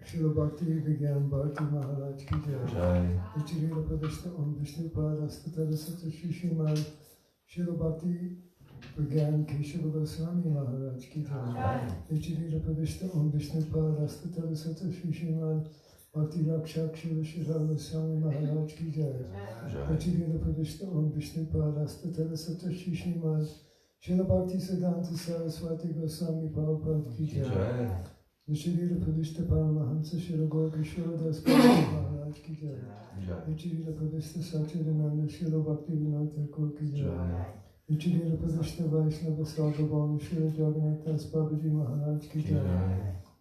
Srila Bhakti Vigyan Bharti Maharaj ki jai. Vichirila Pradeshta Om Vishnu Padastata Sata Shishimad Srila Bhakti Vigyan Keshava Goswami Maharaj ki jai. Vichirila Pradeshta Om Vishnu Padastata Sata Shishimad Bhakti Rakshak Shiva Goswami Maharaj ki jai. Vichirila Pradeshta Om Vishnu Padastata Sata Shishimad Srila Bhakti Siddhanta Saraswati Goswami Prabhupada ki jai. Vichirila Pradeshta Paramahansa Srila Gaurkishora Das Maharaj ki jai. Vichirila Pradeshta Satchidananda Srila Bhakti Vinod Thakur ki jai. Vichirila Pradeshta Vaishnava Sarvabhauma Srila Jagannath Das Babaji Maharaj ki jai.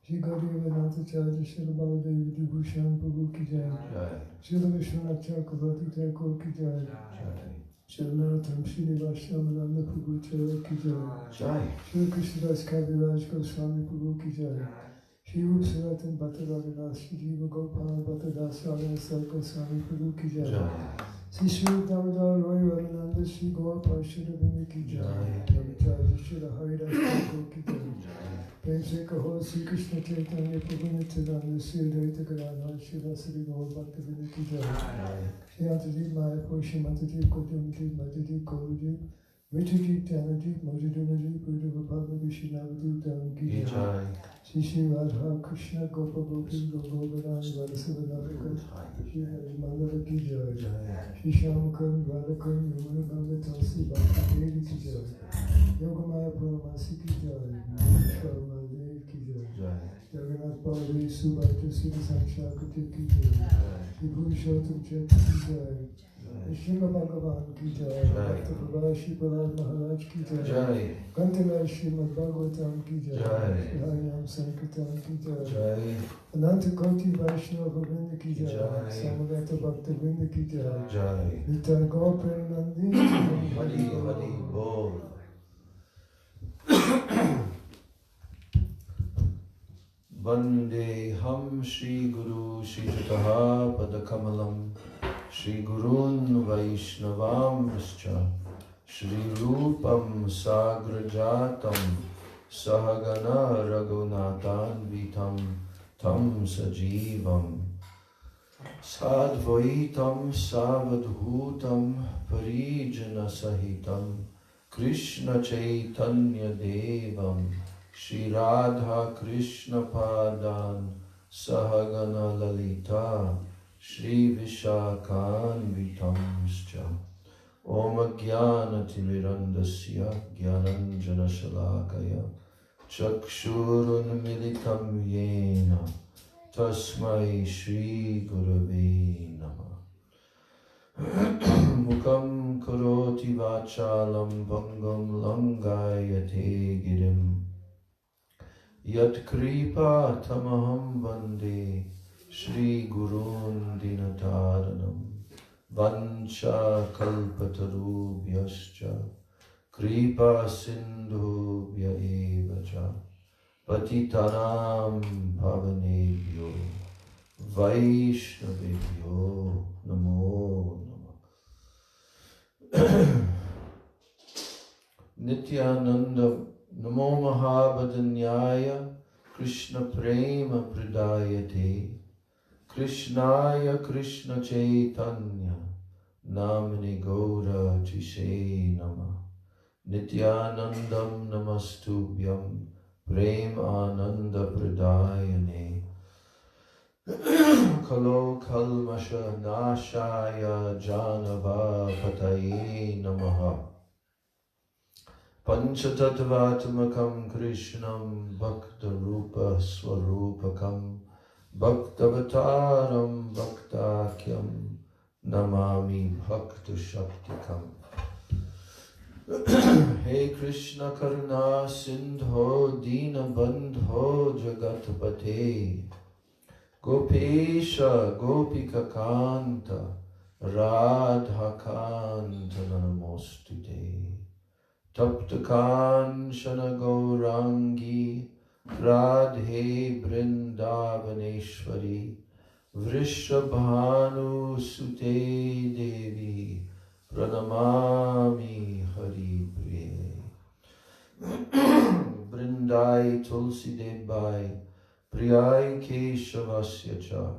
Shri Gauriya Nathacharya Srila Baladev Vibhushan Prabhu ki jai. Srila Vishwanath Chakravarti Thakur ki jai. Srila Narottam Srinivas Ramananda Prabhu Chara ki jai. Srila Krishnadas Kaviraj Goswami Prabhu ki jai. Shri Rup Sanatan Bhatta Raghunath Shri Jiva Gopal Bhatta Das Raghunath Goswami Prabhu ki jai. Shri Shri Damodar Roy Raghunanda Shri Gaur Parshada Bhimi ki jai. Namachaji Shri Haridas Thakur ki jai. Prem se kaho Shri Krishna Chaitanya Prabhu Nityananda Shri Advaita Gadadhar Shri Vasari Gaur Bhakta Vinod ki jai. Shri Antadeep Mayapur Shri Matadeep Kodyamadeep Matadeep Kaurudeep Vitadeep Dhanadeep Majadunadeep Uddhava Bhagavad Shri Navadeep Dharam ki jai. Shri Shri Radha Krishna Gopa Gopi Gogovardhan Vadasavadavaka Shri Mandala ki jai. Shri Shyamakar Radhakar Yamuna Ganga Tulsi Bhakti Devi ki jai. Yogamaya Puramasi ki jai. Sharma Dev ki jai. Jagannath Baladev Subhadra Siddha Sanshakati ki jai. Shri Purushottam Chetta ki jai. Srimad Bhagavan ki jai. Bhakta Prabha Shri Prahlad Maharaj ki jai. Kantilal Srimad Bhagavatam ki jai. Shri Harinam Sankirtan ki jai. Ananta Koti Vaishnava Vrinda ki jai. Samagata Bhakta Vrinda ki jai. Nitai Gaur Premanandi Hari Hari Bol. Vandeham Shri Guru Shri Jataha Padakamalam Shri Gurun Vaishnavamscha Shri Rupam Sagrajatam Sahagana Raghunathan Vitam Tam Sajivam Sadvaitam Savadhutam Parijana Sahitam Krishna Chaitanya Devam Shri Radha Krishna Padan Sahagana Lalita Shri Vishakhan Vitamscha Om Jnana Timirandasya Jnananjana Shalakaya Chakshurun Militam Yena Tasmai Shri Gurave Namah Mukam Karoti Vachalam Bhangam Langayate Girim Yat Kripa Tamaham Vande Shri Gurun Dinataranam Vancha Kalpatarubhyascha Kripa Sindhubhya Evacha Patitanam Bhavanebhyo Vaishnavebhyo Namo Namah Nityananda Namo Mahabhadanyaya Krishna Prema Pradayate Krishnaya Krishna Chaitanya Namani Gaura Tishe Nama Nityanandam Namastubhyam Prem Ananda Pradayane Kalo Kalmasha Nashaya Janava Pataye Namaha Panchatattvatmakam Krishnam Bhakta Rupa Swarupakam Bhaktavataram Bhaktakyam Namami Bhakta Shaktikam Hey Krishna Karuna Sindho Dina Bandho Jagatpate Gopesha Gopika Kanta Radha Kanta Namostute Taptakanshana Gaurangi Radhe Brindavaneshwari Vrishabhanu Sute Devi Pranamami Hari Priye Vrindai Tulsi Debai Priyai Keshavasya Cha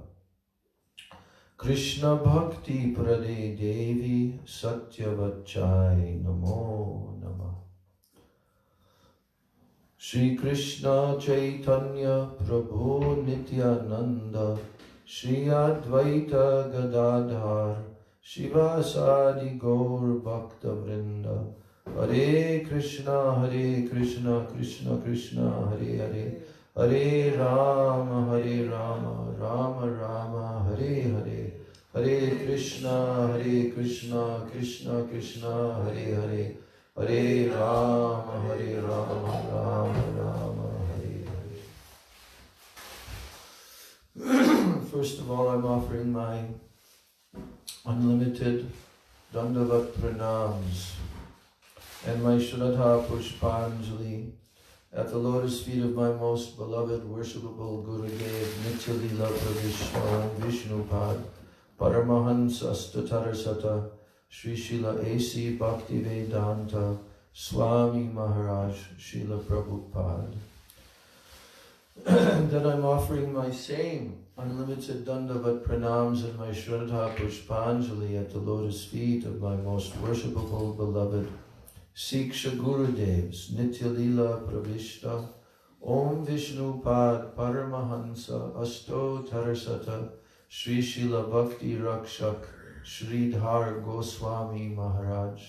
Krishna Bhakti Prade Devi Satyavachai Namo Namah. Shri Krishna Chaitanya Prabhu Nityananda Shri Advaita Gadadhar Shivasadi Gaur Bhakta Vrinda Hare Krishna Krishna Krishna Hare Hare Hare Rama Rama Rama Hare Hare Hare Krishna Krishna Krishna Hare Hare Hare Rama Rama Rama Hare Hare. First of all, I'm offering my unlimited Dandavat Pranams and my Shraddha Pushpanjali at the lotus feet of my most beloved, worshipable Gurudev, Nitya-lila Pravishna Vishnupad, Paramahansa Statarasata, Sri Srila A.C. Bhaktivedanta, Swami Maharaj, Srila Prabhupada. Then I'm offering my same unlimited Dandavat Pranams and my Shraddha Pushpanjali at the lotus feet of my most worshipable, beloved Siksha Gurudevs, Nitya-lila Pravishta, Om Vishnupad Paramahansa Asto Tarasata, Sri Srila Bhakti Rakshak, Sridhar Goswami Maharaj,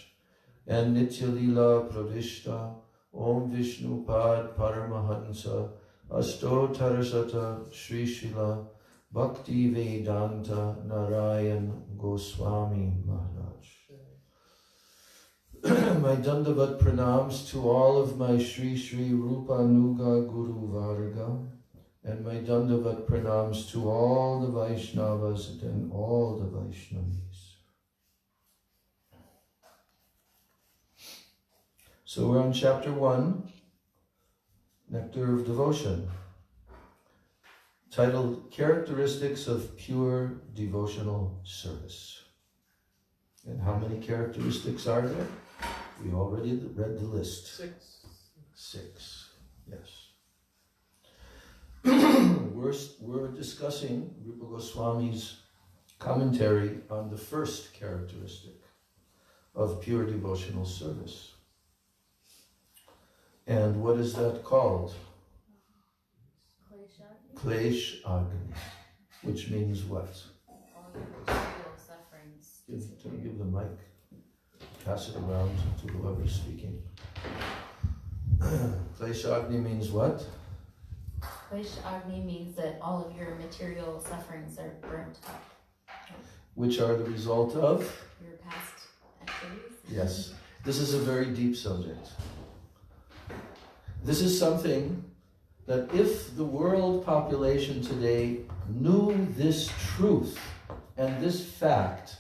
and Nitya-lila Pravishta, Om Vishnupad Paramahansa Asto Tarasata, Sri Srila Bhakti Vedanta Narayan Goswami Maharaj. My Dandavat Pranams to all of my Sri Sri Rupa Nuga Guru Varga, and my Dandavat Pranams to all the Vaishnavas and all the Vaishnavis. So we're on chapter 1, Nectar of Devotion, titled Characteristics of Pure Devotional Service. And how many characteristics are there? We already read the list. Six, yes. We're discussing Rupa Goswami's commentary on the first characteristic of pure devotional service. And what is that called? Klesh Agni, which means what? All your material sufferings. Give the mic. Pass it around to whoever's speaking. Klesh Agni means what? Klesh Agni means that all of your material sufferings are burnt up. Which are the result of? Your past activities. Yes. This is a very deep subject. This is something that if the world population today knew this truth and this fact,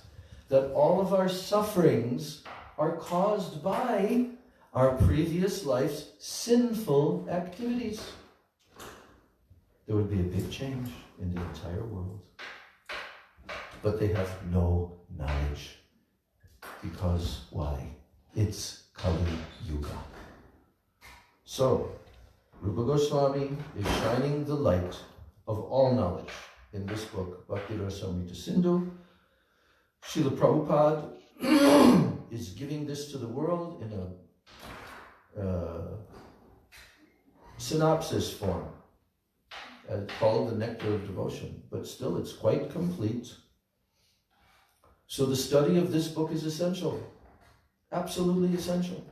that all of our sufferings are caused by our previous life's sinful activities, there would be a big change in the entire world. But they have no knowledge. Because why? It's Kali Yuga. So, Rupa Goswami is shining the light of all knowledge in this book, Bhakti Rasamrita Sindhu. Srila Prabhupada is giving this to the world in a synopsis form, called the Nectar of Devotion, but still it's quite complete. So the study of this book is essential, absolutely essential,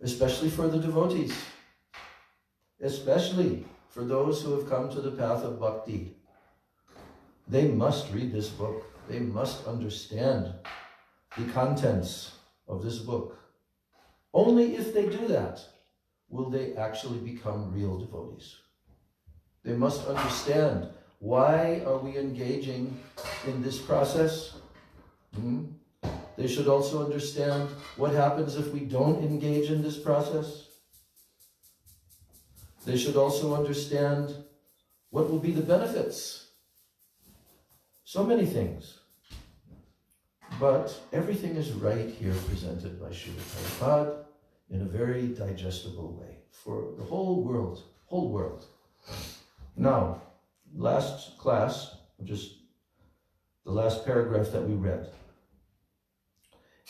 especially for the devotees, especially for those who have come to the path of bhakti. They must read this book. They must understand the contents of this book. Only if they do that will they actually become real devotees. They must understand, why are we engaging in this process? They should also understand what happens if we don't engage in this process. They should also understand what will be the benefits. So many things. But everything is right here presented by Srila Prabhupada in a very digestible way. for the whole world, whole world. Now, last class, just the last paragraph that we read.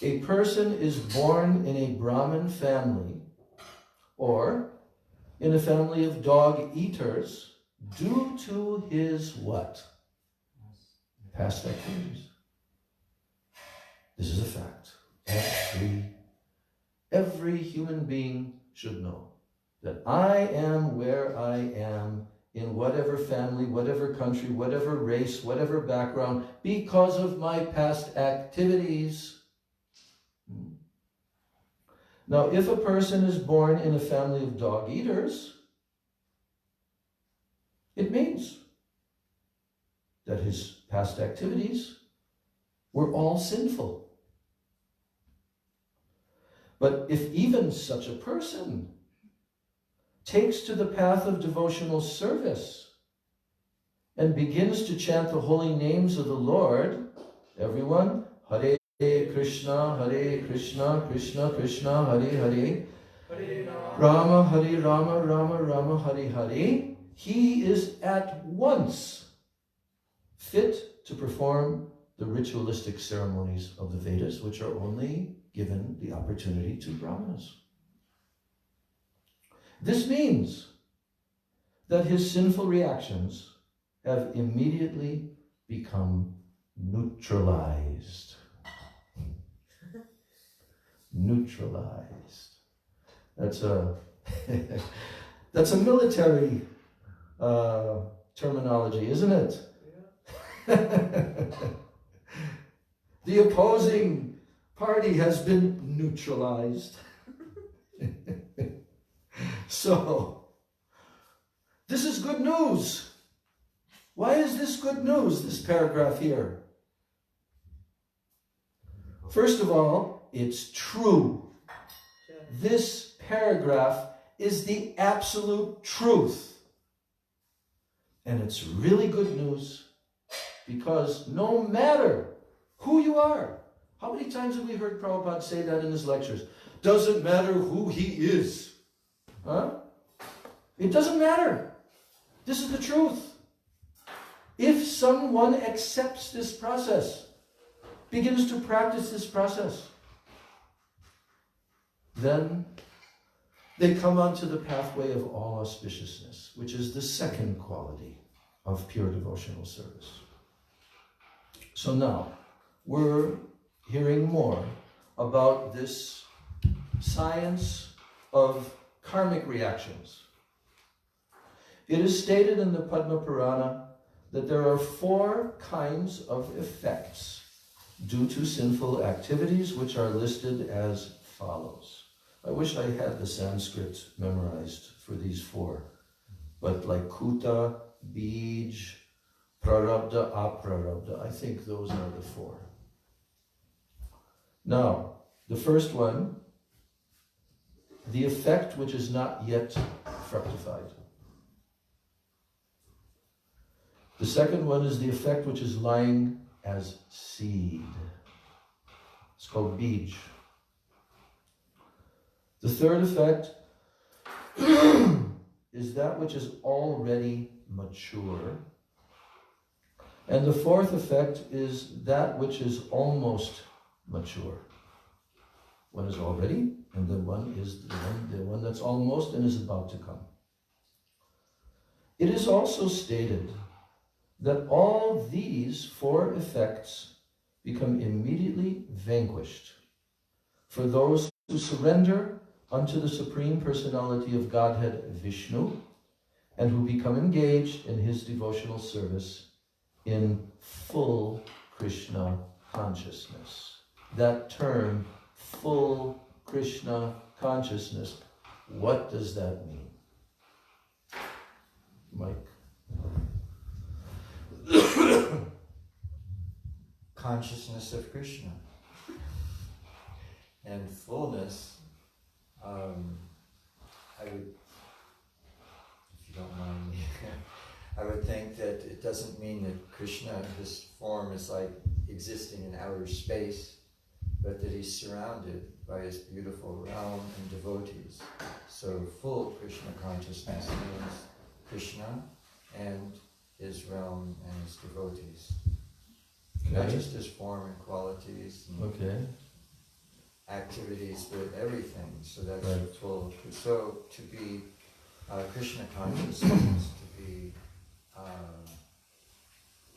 A person is born in a Brahmin family or in a family of dog eaters due to his what? Past activities. This is a fact. Every human being should know that I am where I am in whatever family, whatever country, whatever race, whatever background, because of my past activities. Now, if a person is born in a family of dog eaters, it means that his past activities were all sinful. But if even such a person takes to the path of devotional service and begins to chant the holy names of the Lord, everyone, Hare Krishna, Krishna Krishna, Hare Hare, Rama, Rama Rama, Hare Hare, he is at once fit to perform the ritualistic ceremonies of the Vedas, which are only given the opportunity to Brahmanas. This means that his sinful reactions have immediately become neutralized. Neutralized. That's a that's a military terminology, isn't it? Yeah. The opposing party has been neutralized. So, this is good news. Why is this good news, this paragraph here? First of all, it's true. This paragraph is the absolute truth. And it's really good news because no matter who you are, how many times have we heard Prabhupada say that in his lectures? Doesn't matter who he is. Huh? It doesn't matter. This is the truth. If someone accepts this process, begins to practice this process, then they come onto the pathway of all auspiciousness, which is the second quality of pure devotional service. So now, we're hearing more about this science of karmic reactions. It is stated in the Padma Purana that there are 4 kinds of effects due to sinful activities, which are listed as follows. I wish I had the Sanskrit memorized for these 4, but like Kuta, Bij, Prarabdha, Aprarabdha, I think those are the 4. Now, the first one, the effect which is not yet fructified. The second one is the effect which is lying as seed. It's called Bij. The third effect is that which is already mature. And the fourth effect is that which is almost mature. One is already, and then one is the one that's almost and is about to come. It is also stated that all these 4 effects become immediately vanquished for those who surrender unto the Supreme Personality of Godhead Vishnu and who become engaged in his devotional service in full Krishna consciousness. That term, full Krishna consciousness, what does that mean? Mike? Consciousness of Krishna and fullness. I would, if you don't mind me, I would think that it doesn't mean that Krishna, this form, is like existing in outer space, but but that he's surrounded by his beautiful realm and devotees. So full Krishna consciousness means Krishna and his realm and his devotees. Not just his form and qualities and activities, but everything. So that's full. So to be Krishna conscious means to be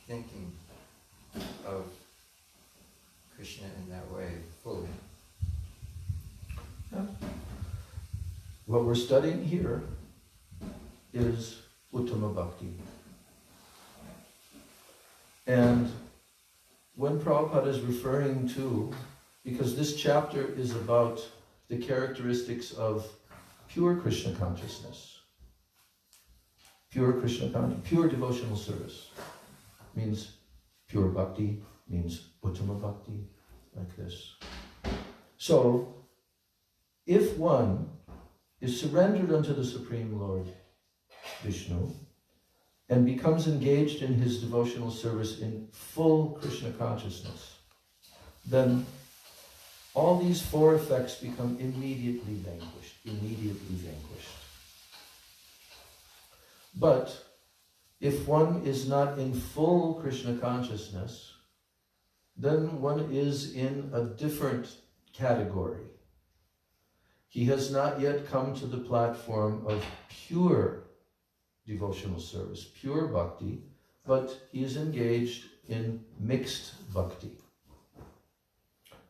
thinking of Krishna in that way fully. Yeah. What we're studying here is Uttama Bhakti. And when Prabhupada is referring to, because this chapter is about the characteristics of pure Krishna consciousness. Pure Krishna consciousness, pure devotional service means pure bhakti, means Uttama Bhakti, like this. So, if one is surrendered unto the Supreme Lord Vishnu and becomes engaged in his devotional service in full Krishna consciousness, then all these four effects become immediately vanquished. But if one is not in full Krishna consciousness, then one is in a different category. He has not yet come to the platform of pure devotional service, pure bhakti, but he is engaged in mixed bhakti.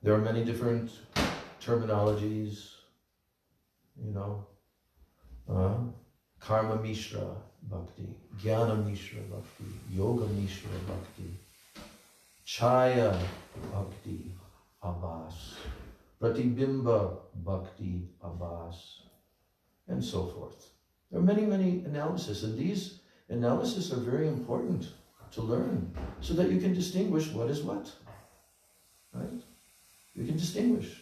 There are many different terminologies, Karma Mishra Bhakti, Jnana Mishra Bhakti, Yoga Mishra Bhakti, Chaya Bhakti Abhas, Pratibimba Bhakti Abhas, and so forth. There are many, many analyses, and these analyses are very important to learn so that you can distinguish what is what, right? You can distinguish.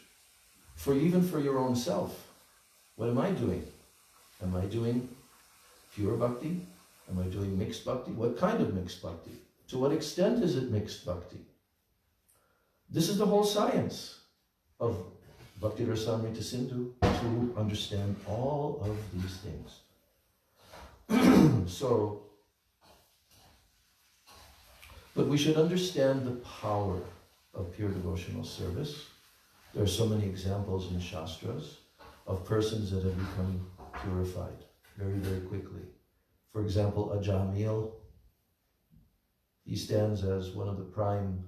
Even for your own self. What am I doing? Am I doing pure bhakti? Am I doing mixed bhakti? What kind of mixed bhakti? To what extent is it mixed bhakti? This is the whole science of Bhakti Rasamrita Sindhu, to understand all of these things. But we should understand the power of pure devotional service. There are so many examples in Shastras of persons that have become purified very, very quickly. For example, Ajamil, he stands as one of the prime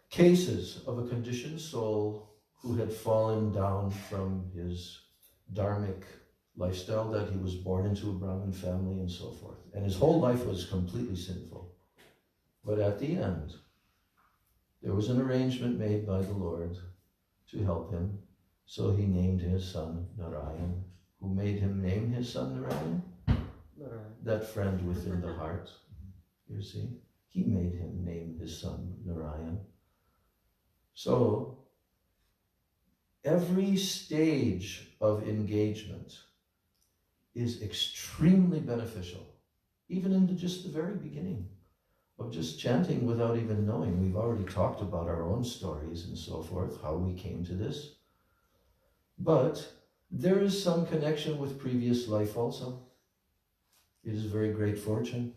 cases of a conditioned soul who had fallen down from his dharmic lifestyle, that he was born into a Brahmin family and so forth. And his whole life was completely sinful. But at the end, there was an arrangement made by the Lord to help him. So he named his son Narayan. Who made him name his son Narayan? That friend within the heart. You see? He made him name his son Narayan. So, every stage of engagement is extremely beneficial. Even in just the very beginning of just chanting without even knowing. We've already talked about our own stories and so forth, how we came to this. But there is some connection with previous life also. It is very great fortune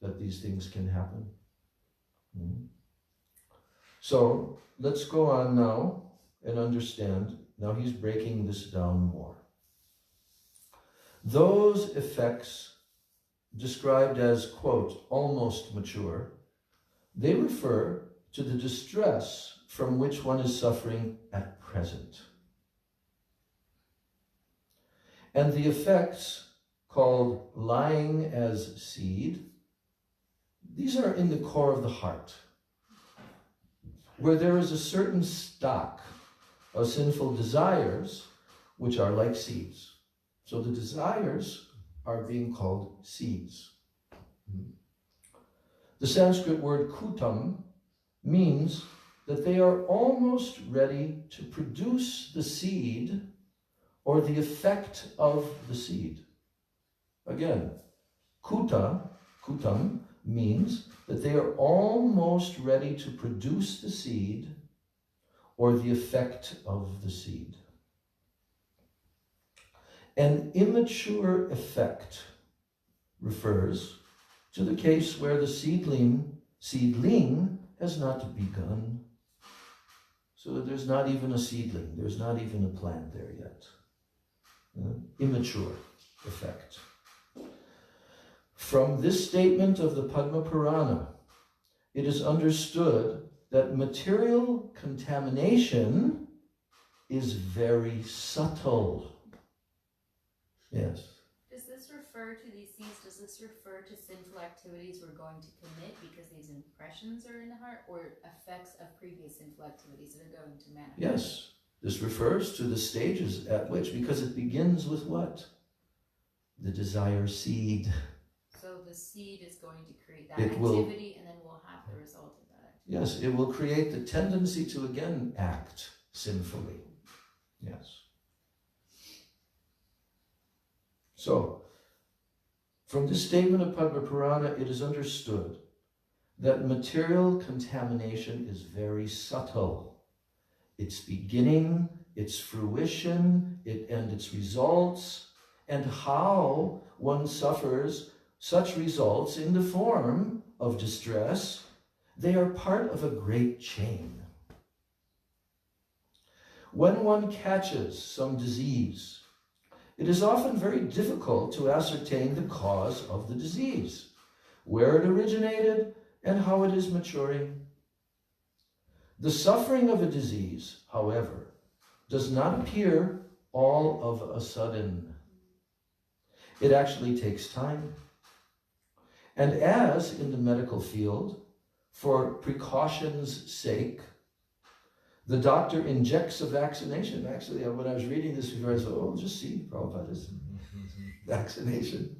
that these things can happen. So let's go on now and understand. Now he's breaking this down more. Those effects described as, quote, almost mature, they refer to the distress from which one is suffering at present. And the effects called lying as seed, these are in the core of the heart, where there is a certain stock of sinful desires which are like seeds. So the desires are being called seeds. The Sanskrit word kutam means that they are almost ready to produce the seed or the effect of the seed. Again, kutam means that they are almost ready to produce the seed or the effect of the seed. An immature effect refers to the case where the seedling has not begun. So there's not even a seedling, there's not even a plant there yet. Immature effect. From this statement of the Padma Purana, it is understood that material contamination is very subtle. Yes. Does this refer to these seeds? Does this refer to sinful activities we're going to commit because these impressions are in the heart, or effects of previous sinful activities that are going to manifest? Yes. This refers to the stages at which, because it begins with what? The desire seed. So the seed is going to create that It activity, and then we'll have the result of that activity. Yes, it will create the tendency to again act sinfully. Yes. So, from this statement of Padma Purana, it is understood that material contamination is very subtle. Its beginning, its fruition, and its results, and how one suffers such results in the form of distress, they are part of a great chain. When one catches some disease, it is often very difficult to ascertain the cause of the disease, where it originated, and how it is maturing. The suffering of a disease, however, does not appear all of a sudden. It actually takes time. And as in the medical field, for precaution's sake, the doctor injects a vaccination. Actually, when I was reading this before, I said, oh, just see, Prabhupada's vaccination.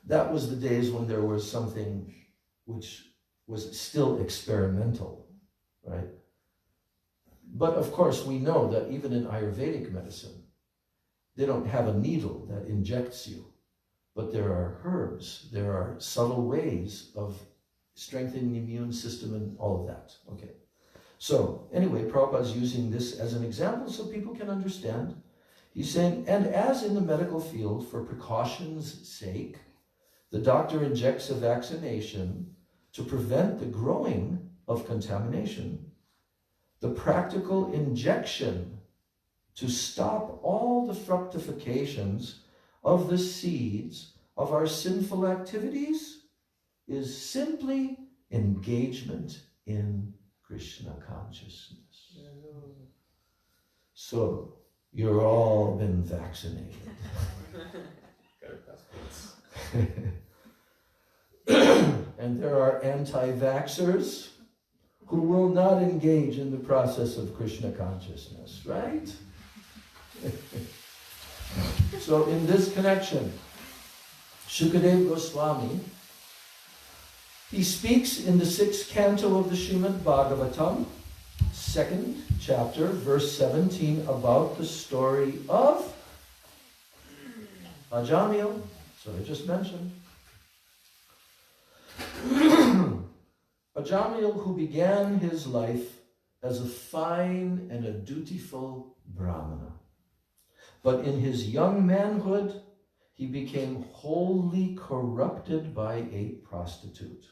That was the days when there was something which was still experimental, right? But of course, we know that even in Ayurvedic medicine, they don't have a needle that injects you, but there are herbs, there are subtle ways of strengthening the immune system and all of that, okay? So, anyway, Prabhupada's using this as an example so people can understand. He's saying, and as in the medical field, for precaution's sake, the doctor injects a vaccination to prevent the growing of contamination. The practical injection to stop all the fructifications of the seeds of our sinful activities is simply engagement in Krishna consciousness. So, you're all been vaccinated. And there are anti-vaxxers who will not engage in the process of Krishna consciousness, right? So in this connection, Shukadeva Goswami, he speaks in the 6th canto of the Srimad Bhagavatam, 2nd chapter, verse 17, about the story of Ajamil, so I just mentioned. Ajamil, who began his life as a fine and a dutiful Brahmana, but in his young manhood, he became wholly corrupted by a prostitute.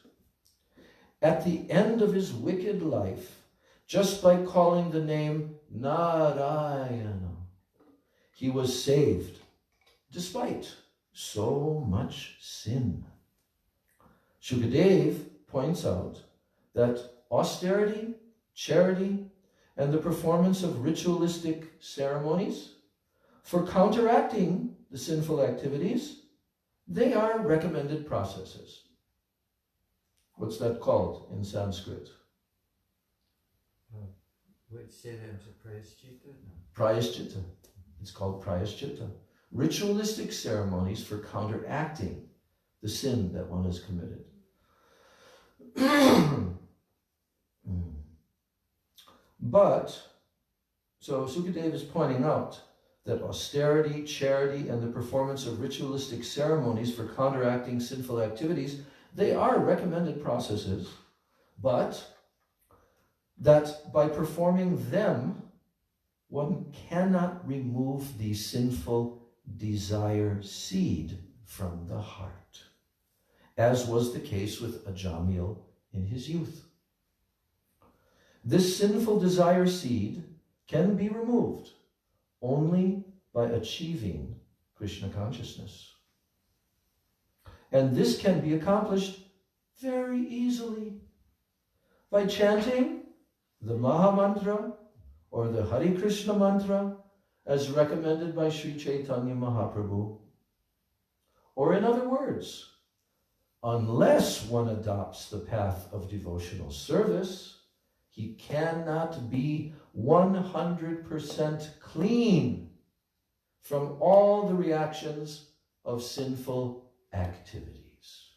At the end of his wicked life, just by calling the name Narayana, he was saved, despite so much sin. Shukadeva points out that austerity, charity, and the performance of ritualistic ceremonies for counteracting the sinful activities, they are recommended processes. What's that called in Sanskrit? Would say that was a prayaschitta? No. Prayaschitta. It's called prayaschitta. Ritualistic ceremonies for counteracting the sin that one has committed. But, so Sukadeva is pointing out that austerity, charity, and the performance of ritualistic ceremonies for counteracting sinful activities, they are recommended processes, but that by performing them, one cannot remove the sinful desire seed from the heart, as was the case with Ajamil in his youth. This sinful desire seed can be removed only by achieving Krishna consciousness. And this can be accomplished very easily by chanting the Maha Mantra or the Hare Krishna mantra as recommended by Sri Chaitanya Mahaprabhu. Or in other words, unless one adopts the path of devotional service, he cannot be 100% clean from all the reactions of sinful activities.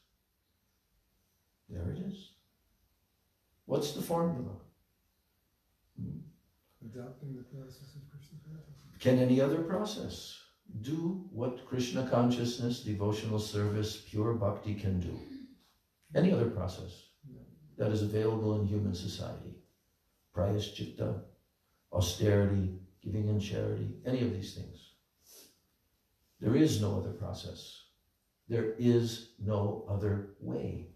There it is. What's the formula? Adopting the process of Krishna consciousness. Can any other process do what Krishna consciousness, devotional service, pure bhakti can do? Any other process that is available in human society? Prayaschitta, austerity, giving in charity, any of these things. There is no other process. There is no other way.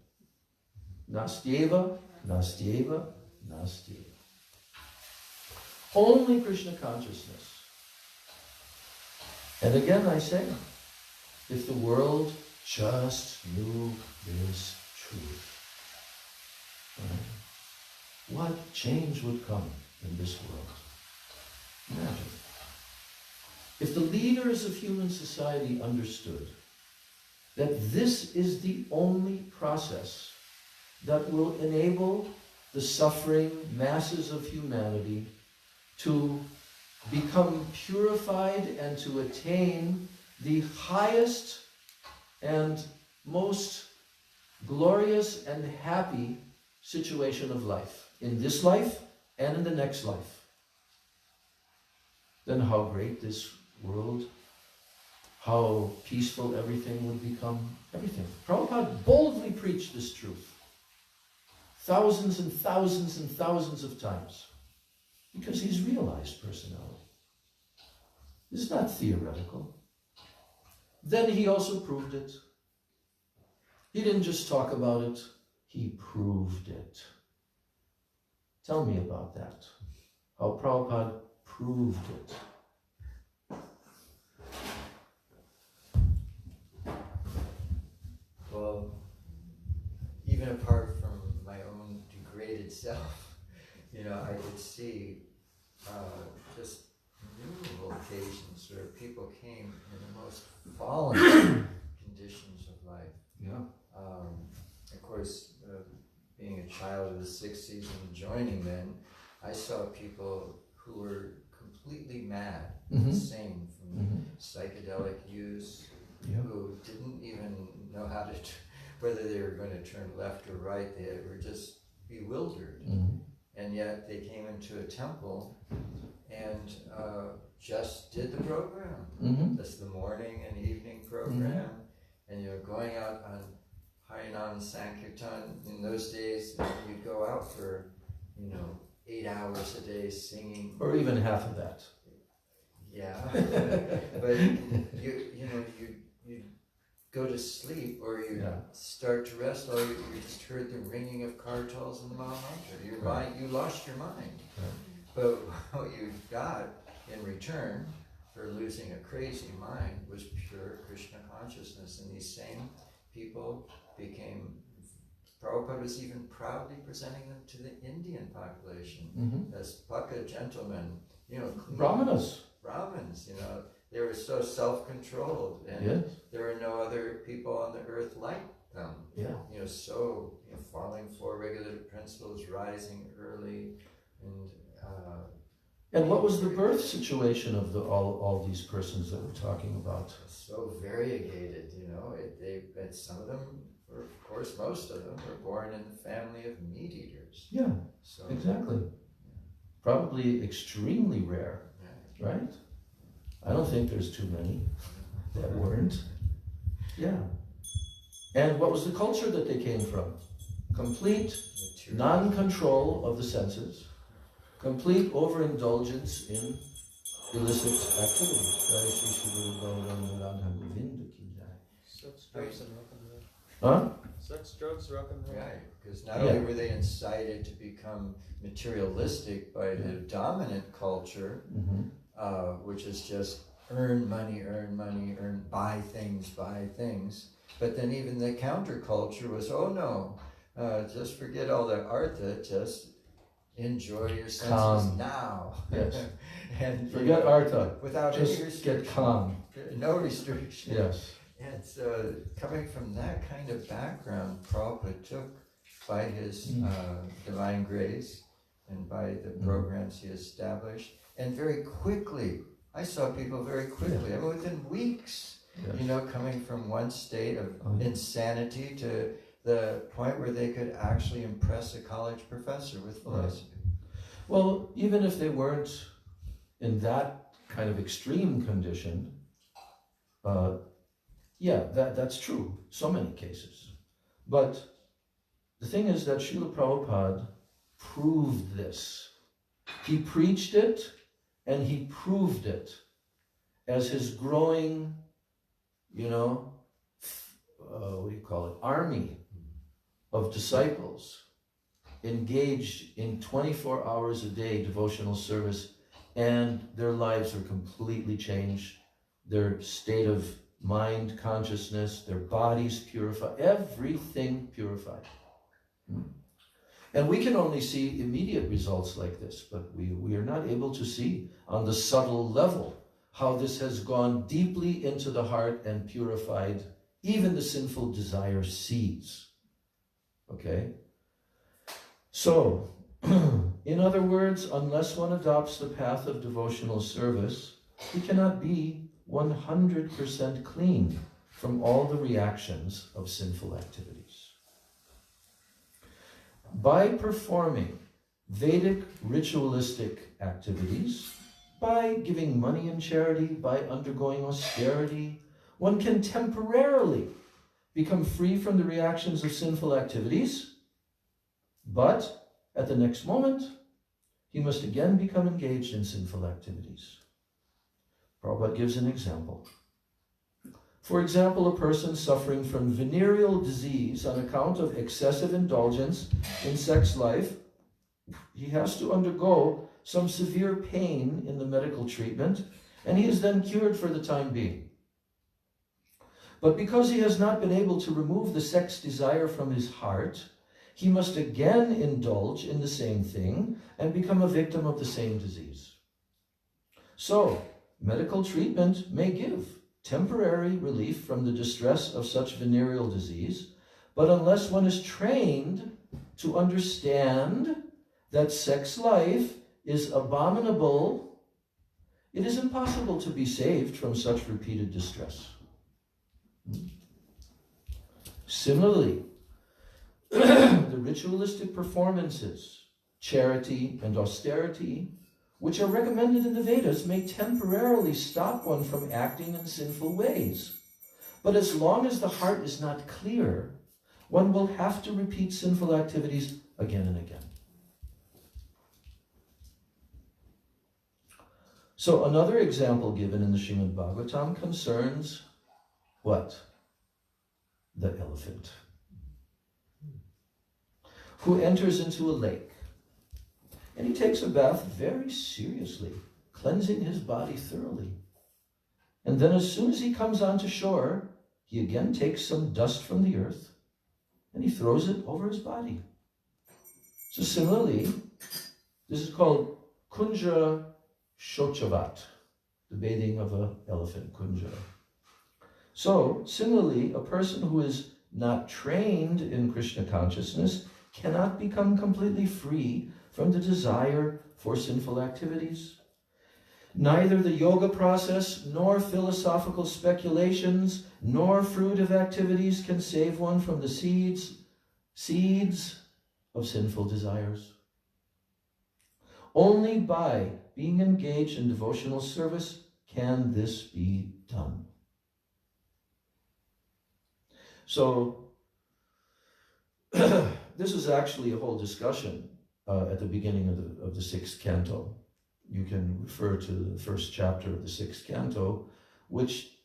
Nastyeva, nastyeva, nastyeva. Only Krishna consciousness. And again I say, if the world just knew this truth, what change would come in this world? Imagine. If the leaders of human society understood that this is the only process that will enable the suffering masses of humanity to become purified and to attain the highest and most glorious and happy situation of life, in this life and in the next life, then how great this world, how peaceful everything would become, everything. Prabhupada boldly preached this truth thousands and thousands and thousands of times, because he's realized personality. This is not theoretical. Then he also proved it. He didn't just talk about it, he proved it. Tell me about that. How Prabhupada proved it. Well, even apart from my own degraded self, I could see just innumerable occasions where people came in the most fallen conditions of life. Yeah. Of course, being a child of the 60s and joining then, I saw people who were completely mad, insane from psychedelic use, who didn't even know how to, whether they were going to turn left or right. They were just bewildered. And yet they came into a temple and just did the program. That's the morning and evening program. And going out on Harinam Sankirtan. In those days, you'd go out for, 8 hours a day singing. Or even half of that. Yeah. But you go to sleep or you start to rest, or you just heard the ringing of kartals in the Maha Mantra. You lost your mind. But what you got in return for losing a crazy mind was pure Krishna consciousness. And these same people became, Prabhupada was even proudly presenting them to the Indian population as Paka gentlemen, Brahmanas. Brahmins, they were so self-controlled, and there were no other people on the earth like them. Following four regulative principles, rising early, and what was the birth situation of all these persons that we're talking about? So variegated, some of them, or of course most of them, were born in the family of meat eaters. Yeah, so, exactly. Probably extremely rare, right? I don't think there's too many that weren't. Yeah. And what was the culture that they came from? Complete non-control of the senses. complete overindulgence in illicit activities. Jai Shri Shri Guru Gauranga Radha Govinda ki jai. Sex, drugs, and rock and roll. Huh? Sex, drugs, rock and roll. Right, because not only were they incited to become materialistic by the dominant culture, which is just earn money, buy things, but then even the counterculture was, oh no, just forget all the artha, just enjoy your senses calm now. Yes. And forget artha. Without just any restriction. get calm. No restriction. Yes. And so, coming from that kind of background, Prabhupada took by his divine grace and by the programs he established, and very quickly, I saw people very quickly, I mean, within weeks, coming from one state of insanity to the point where they could actually impress a college professor with philosophy. Well, even if they weren't in that kind of extreme condition, that's true. So many cases. But the thing is that Srila Prabhupada proved this. He preached it and he proved it as his growing, army of disciples engaged in 24 hours a day devotional service, and their lives were completely changed. Their state of mind, consciousness, their bodies purified, everything purified. And we can only see immediate results like this, but we are not able to see on the subtle level how this has gone deeply into the heart and purified even the sinful desire seeds. Okay? So, in other words, unless one adopts the path of devotional service, he cannot be 100% clean from all the reactions of sinful activities. By performing Vedic ritualistic activities, by giving money in charity, by undergoing austerity, one can temporarily become free from the reactions of sinful activities, but at the next moment, he must again become engaged in sinful activities. Prabhupada gives an example. For example, a person suffering from venereal disease on account of excessive indulgence in sex life, he has to undergo some severe pain in the medical treatment, and he is then cured for the time being. But because he has not been able to remove the sex desire from his heart, he must again indulge in the same thing and become a victim of the same disease. So, medical treatment may give temporary relief from the distress of such venereal disease, but unless one is trained to understand that sex life is abominable, it is impossible to be saved from such repeated distress. Similarly, the ritualistic performances, charity and austerity, which are recommended in the Vedas, may temporarily stop one from acting in sinful ways. But as long as the heart is not clear, one will have to repeat sinful activities again and again. So another example given in the Srimad Bhagavatam concerns what? The elephant, who enters into a lake. And he takes a bath very seriously, cleansing his body thoroughly. And then as soon as he comes onto shore, he again takes some dust from the earth and he throws it over his body. So similarly, this is called Kunja Shochavat, the bathing of an elephant, Kunja. So similarly, a person who is not trained in Krishna consciousness cannot become completely free from the desire for sinful activities. Neither the yoga process, nor philosophical speculations, nor fruitive activities can save one from the seeds of sinful desires. Only by being engaged in devotional service can this be done. So, this is actually a whole discussion at the beginning of the 6th canto. You can refer to the 1st chapter of the 6th canto, which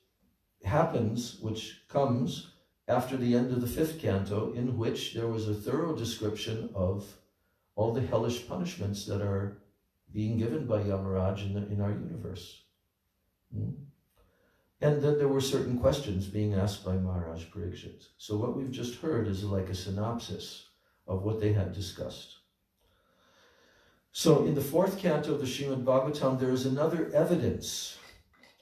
comes after the end of the 5th canto, in which there was a thorough description of all the hellish punishments that are being given by Yamaraj in our universe. And then there were certain questions being asked by Maharaj Parikshit. So what we've just heard is like a synopsis of what they had discussed. So in the 4th canto of the Srimad Bhagavatam, there is another evidence,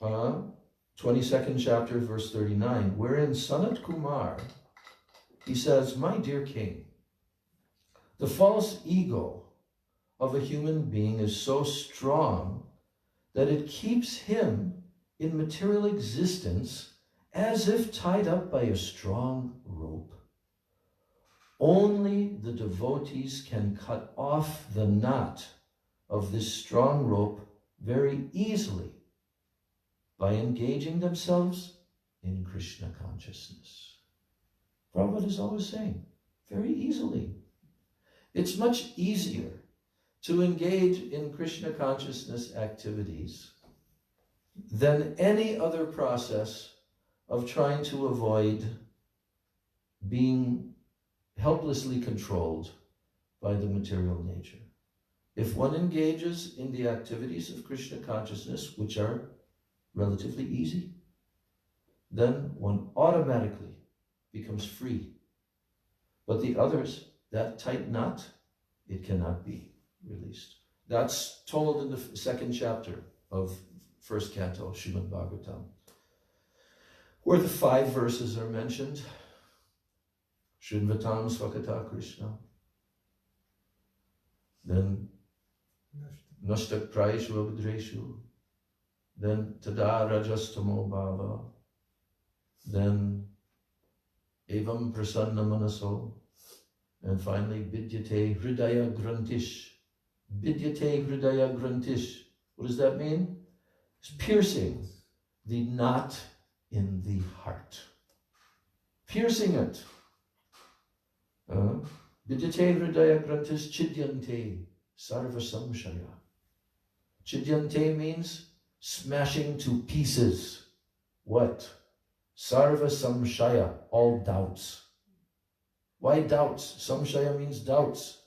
22nd chapter, verse 39, wherein Sanat Kumar, he says, "My dear king, the false ego of a human being is so strong that it keeps him in material existence as if tied up by a strong rope. Only the devotees can cut off the knot of this strong rope very easily by engaging themselves in Krishna consciousness." Prabhupada is always saying, very easily. It's much easier to engage in Krishna consciousness activities than any other process of trying to avoid being helplessly controlled by the material nature. If one engages in the activities of Krishna consciousness, which are relatively easy, then one automatically becomes free. But the others, that tight knot, it cannot be released. That's told in the 2nd chapter of 1st canto, Srimad Bhagavatam, where the 5 verses are mentioned. Shrinvatam Svakata Krishna. Then Nashtak Praishu Abhadreshu. Then Tada Rajastamo Bhava. Then Evam Prasanna Manaso. And finally Vidyate Hridaya Grantish. Vidyate Hridaya Grantish. What does that mean? It's piercing the knot in the heart. Piercing it. Vidyate Hridaya Grantish Chidyante Sarva Samshaya. Chidyante means smashing to pieces. What? Sarva Samshaya, all doubts. Why doubts? Samshaya means doubts.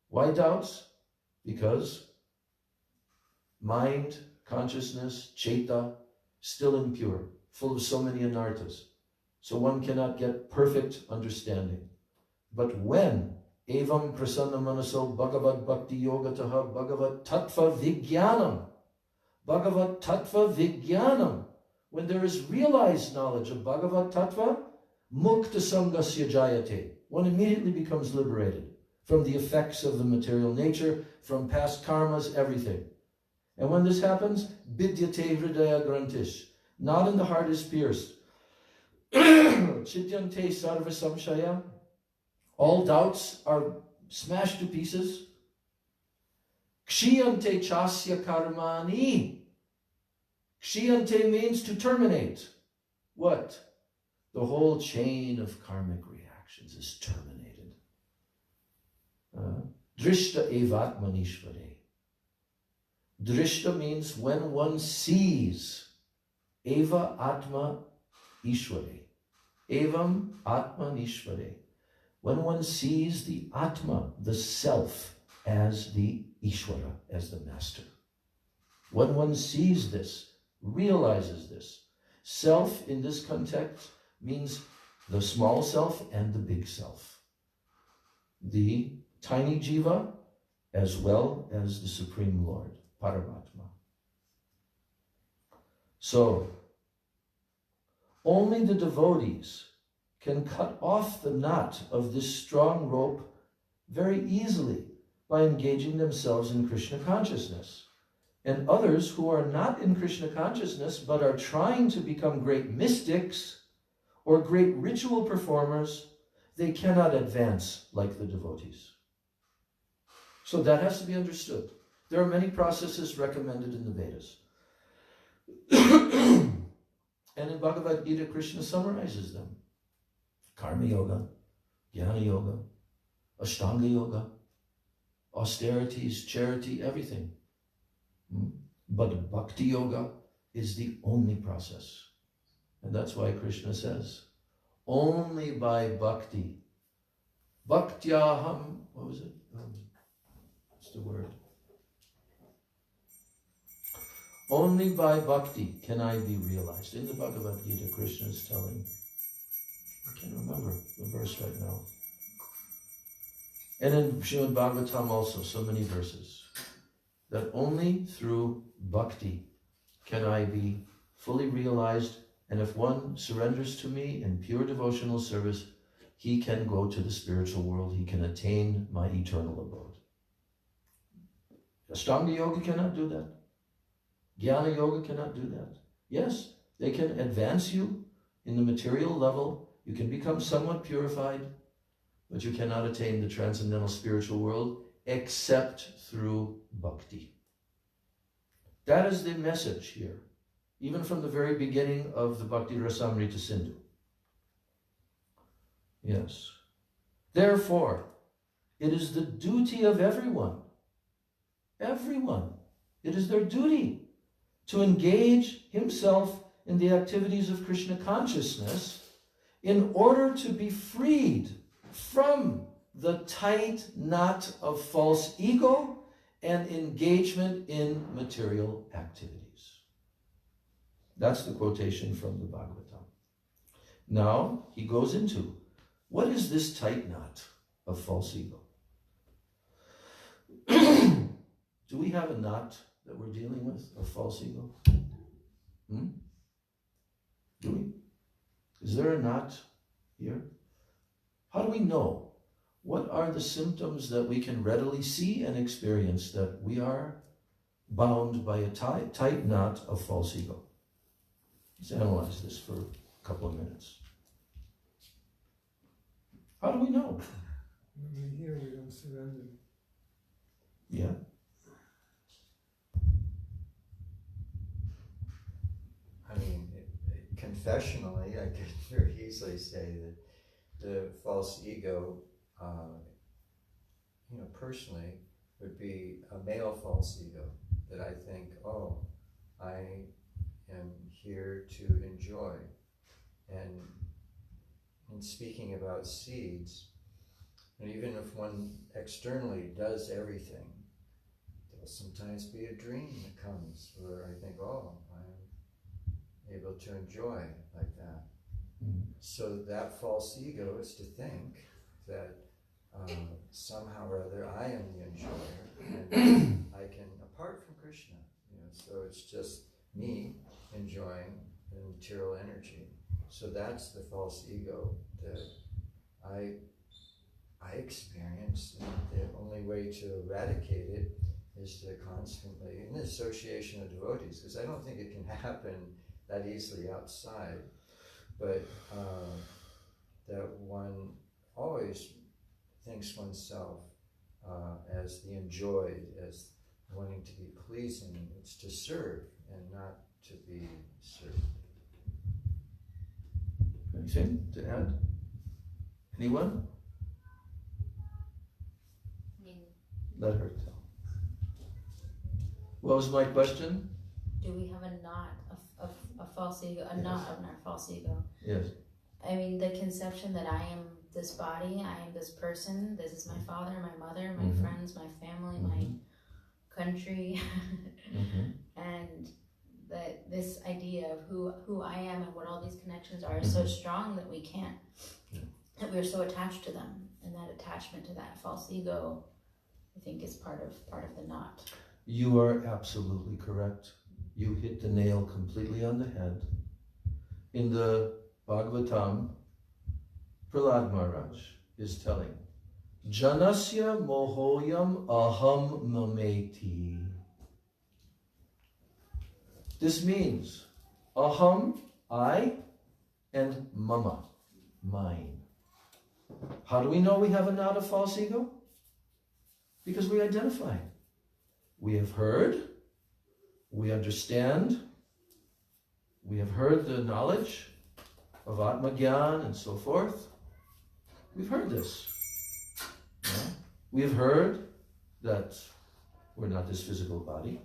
Why doubts? Because mind, consciousness, cheta, still impure, full of so many anarthas. So one cannot get perfect understanding. But when evam prasanna manaso bhagavad bhakti yogataha bhagavad tattva vijnanam, bhagavad tattva vijnanam, when there is realized knowledge of bhagavad tattva, mukta sangasya jayate, one immediately becomes liberated from the effects of the material nature, from past karmas, everything. And when this happens, vidyate hridaya grantish, not in the heart is pierced. Chidyante sarva samshaya, all doubts are smashed to pieces. Kshiyante chasya karmani. Kshiyante means to terminate. What? The whole chain of karmic reactions is terminated. Drishta evatmanishvare. Drishta means when one sees. Eva atma ishvare. Evam atman ishvare. When one sees the Atma, the self, as the Ishvara, as the master. When one sees this, realizes this, self in this context means the small self and the big self. The tiny jiva as well as the Supreme Lord, Paramatma. So, only the devotees can cut off the knot of this strong rope very easily by engaging themselves in Krishna consciousness. And others who are not in Krishna consciousness but are trying to become great mystics or great ritual performers, they cannot advance like the devotees. So that has to be understood. There are many processes recommended in the Vedas. And in Bhagavad Gita, Krishna summarizes them. Karma Yoga, Jnana Yoga, Ashtanga Yoga. austerities, charity, everything. But bhakti yoga is the only process. And that's why Krishna says, only by bhakti. Bhaktyaham, what was it? What's the word? Only by bhakti can I be realized. In the Bhagavad Gita, Krishna is telling, I can't remember the verse right now. And in Srimad Bhagavatam also, so many verses, that only through bhakti can I be fully realized, and if one surrenders to me in pure devotional service, he can go to the spiritual world, he can attain my eternal abode. Ashtanga Yoga cannot do that. Jnana Yoga cannot do that. Yes, they can advance you in the material level, you can become somewhat purified, but you cannot attain the transcendental spiritual world except through bhakti. That is the message here, even from the very beginning of the Bhakti Rasamrita Sindhu. Yes. Therefore, it is the duty of everyone, it is their duty to engage himself in the activities of Krishna consciousness in order to be freed from the tight knot of false ego and engagement in material activities. That's the quotation from the Bhagavatam. Now he goes into, what is this tight knot of false ego? Do we have a knot that we're dealing with of false ego? Do we? Is there a knot here? How do we know? What are the symptoms that we can readily see and experience that we are bound by a tight knot of false ego? Let's analyze this for a couple of minutes. How do we know? When we hear, we don't surrender. Yeah. I mean, confessionally, I could very easily say that the false ego, personally, would be a male false ego. That I think, oh, I am here to enjoy. And in speaking about seeds, and even if one externally does everything, there'll sometimes be a dream that comes where I think, oh, I'm able to enjoy like that. So that false ego is to think that somehow or other I am the enjoyer, and I can, apart from Krishna, so it's just me enjoying the material energy. So that's the false ego that I experience, and the only way to eradicate it is to constantly, in the association of devotees, because I don't think it can happen that easily outside, but that one always thinks oneself as the enjoyed, as wanting to be pleasing. It's to serve and not to be served. Anything to add? Anyone? Let her tell. What was my question? Do we have a knot of false ego, a knot of our false ego? Yes. I mean, the conception that I am this body, I am this person, this is my father, my mother, my friends, my family, my country, and that this idea of who I am and what all these connections are is so strong that we can't, that we're so attached to them, and that attachment to that false ego, I think, is part of the knot. You are absolutely correct. You hit the nail completely on the head. In the Bhagavatam, Prahlad Maharaj is telling, Janasya mohoyam aham mameti. This means aham, I, and mama, mine. How do we know we have a knot of false ego? Because we identify. We have heard, we understand, we have heard the knowledge of Atma Gyan and so forth. We've heard this. Yeah? We have heard that we're not this physical body,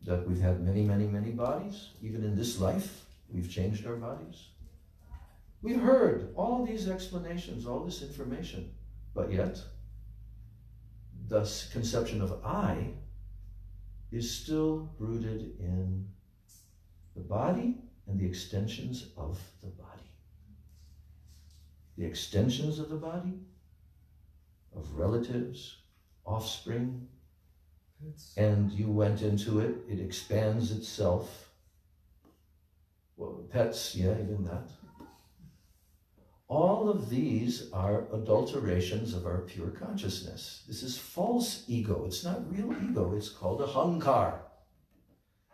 that we've had many, many, many bodies. Even in this life, we've changed our bodies. We've heard all these explanations, all this information, but yet the conception of I is still rooted in the body and the extensions of the body. The extensions of the body, of relatives, offspring, and you went into it, it expands itself. Well, pets, yeah, even that. All of these are adulterations of our pure consciousness. This is false ego. It's not real ego. It's called ahankar.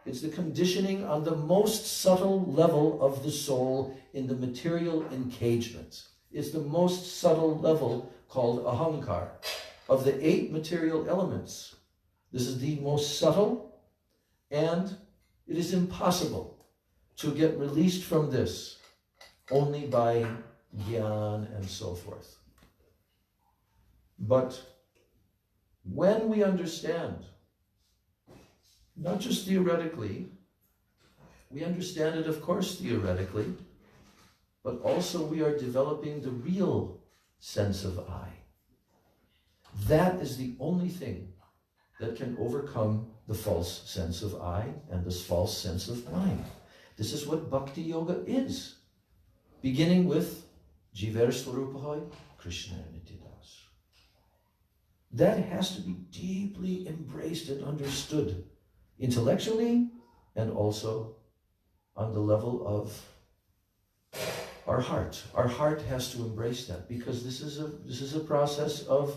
It's the conditioning on the most subtle level of the soul in the material engagement. It's the most subtle level called ahankar. Of the 8 material elements, this is the most subtle, and it is impossible to get released from this only by Gyan and so forth. But when we understand, not just theoretically, we understand it, of course, theoretically, but also we are developing the real sense of I. That is the only thing that can overcome the false sense of I and this false sense of mind. This is what Bhakti Yoga is, beginning with Jiver Swarupahoy, Krishna Nityadas. That has to be deeply embraced and understood intellectually and also on the level of our heart. Our heart has to embrace that, because this is a process of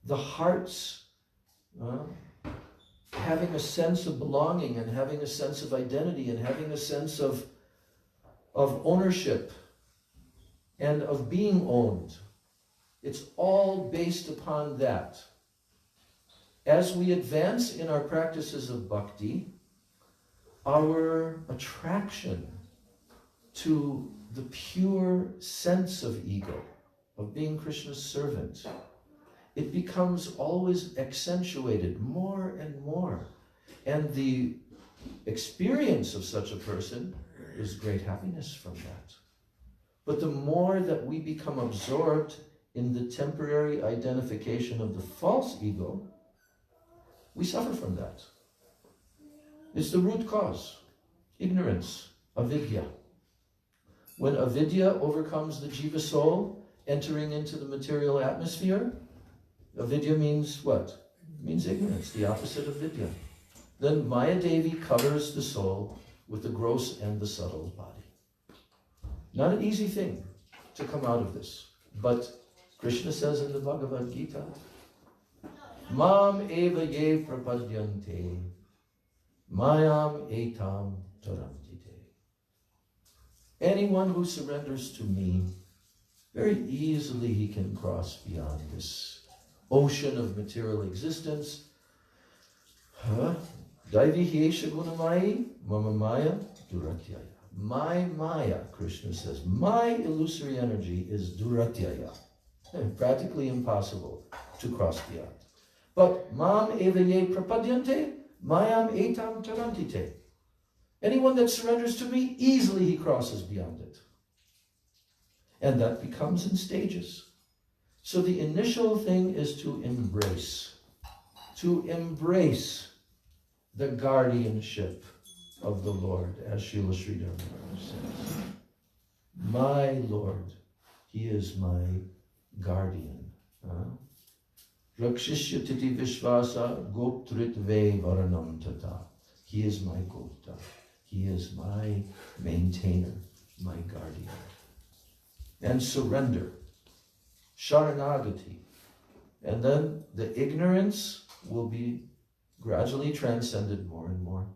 the heart's having a sense of belonging and having a sense of identity and having a sense of ownership and of being owned. It's all based upon that. As we advance in our practices of bhakti, our attraction to the pure sense of ego, of being Krishna's servant, it becomes always accentuated more and more. And the experience of such a person is great happiness from that. But the more that we become absorbed in the temporary identification of the false ego, we suffer from that. It's the root cause, ignorance, avidya. When avidya overcomes the jiva soul, entering into the material atmosphere, avidya means what? It means ignorance, the opposite of vidya. Then Maya Devi covers the soul with the gross and the subtle body. Not an easy thing to come out of this. But Krishna says in the Bhagavad Gita, Mam eva ye prapadyante, mayam etam tarantite. Anyone who surrenders to me, very easily he can cross beyond this ocean of material existence. Daivihyesha gunamai mama maya duratyaya. My maya, Krishna says, my illusory energy is duratyaya. Practically impossible to cross beyond. But mam evaye prapadyante, mayam etam tarantite. Anyone that surrenders to me, easily he crosses beyond it. And that becomes in stages. So the initial thing is to embrace the guardianship of the Lord, as Srila Sridhar Maharaj says. My Lord, he is my guardian. Rakshishya titi vishvasa goptritve varanam tata. He is my gopta. He is my maintainer, my guardian. And surrender, sharanagati. And then the ignorance will be gradually transcended more and more.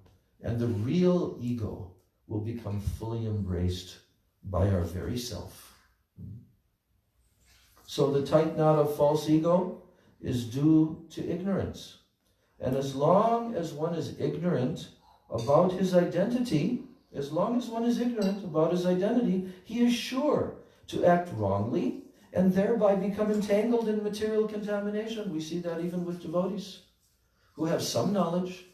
And the real ego will become fully embraced by our very self. So the tight knot of false ego is due to ignorance. And as long as one is ignorant about his identity, he is sure to act wrongly and thereby become entangled in material contamination. We see that even with devotees who have some knowledge,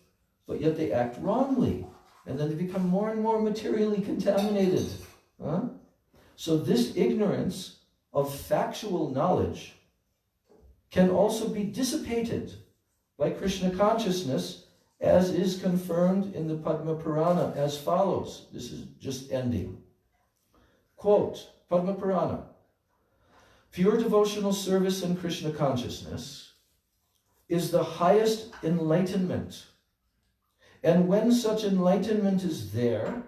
but yet they act wrongly, and then they become more and more materially contaminated. So this ignorance of factual knowledge can also be dissipated by Krishna consciousness, as is confirmed in the Padma Purana as follows. This is just ending. Quote, Padma Purana, pure devotional service in Krishna consciousness is the highest enlightenment. And when such enlightenment is there,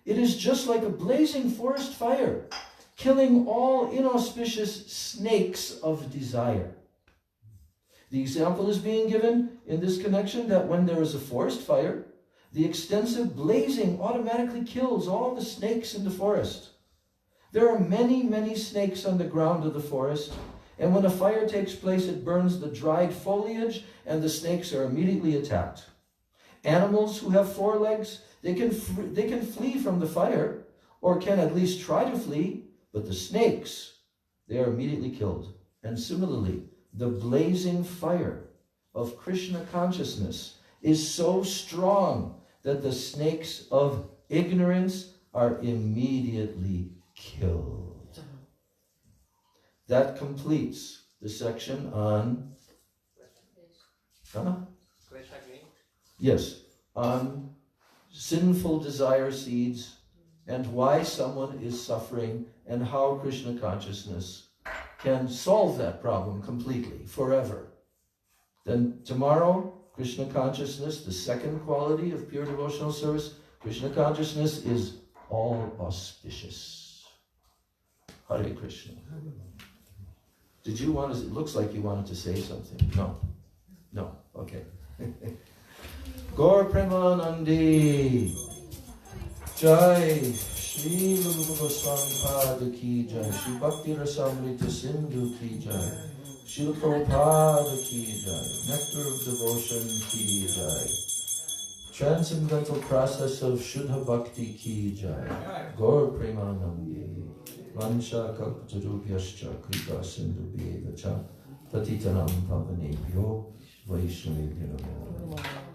it is just like a blazing forest fire, killing all inauspicious snakes of desire. The example is being given in this connection that when there is a forest fire, the extensive blazing automatically kills all the snakes in the forest. There are many, many snakes on the ground of the forest, and when a fire takes place, it burns the dried foliage, and the snakes are immediately attacked. Animals who have 4 legs, they can flee from the fire, or can at least try to flee, but the snakes, they are immediately killed. And similarly, the blazing fire of Krishna consciousness is so strong that the snakes of ignorance are immediately killed. That completes the section on on sinful desire seeds and why someone is suffering and how Krishna consciousness can solve that problem completely, forever. Then tomorrow, Krishna consciousness, the second quality of pure devotional service, Krishna consciousness is all auspicious. Hare Krishna. Did you want to, it looks like you wanted to say something. No. No. Okay. Gaur Premanandi. Jai. Shri Rupa Goswami Pada Ki Jai. Shri Bhakti Rasamrita Sindhu Ki Jai. Shri Prabhupada Ki Jai. Nectar of Devotion Ki Jai. Transcendental process of Shuddha Bhakti Ki Jai. Gaur Premanandi. Vansha Kalpatarubhyascha Kripa Sindhu Bhyevacha Patitanam Pavanebhyo Vaishnavebhyo Namo.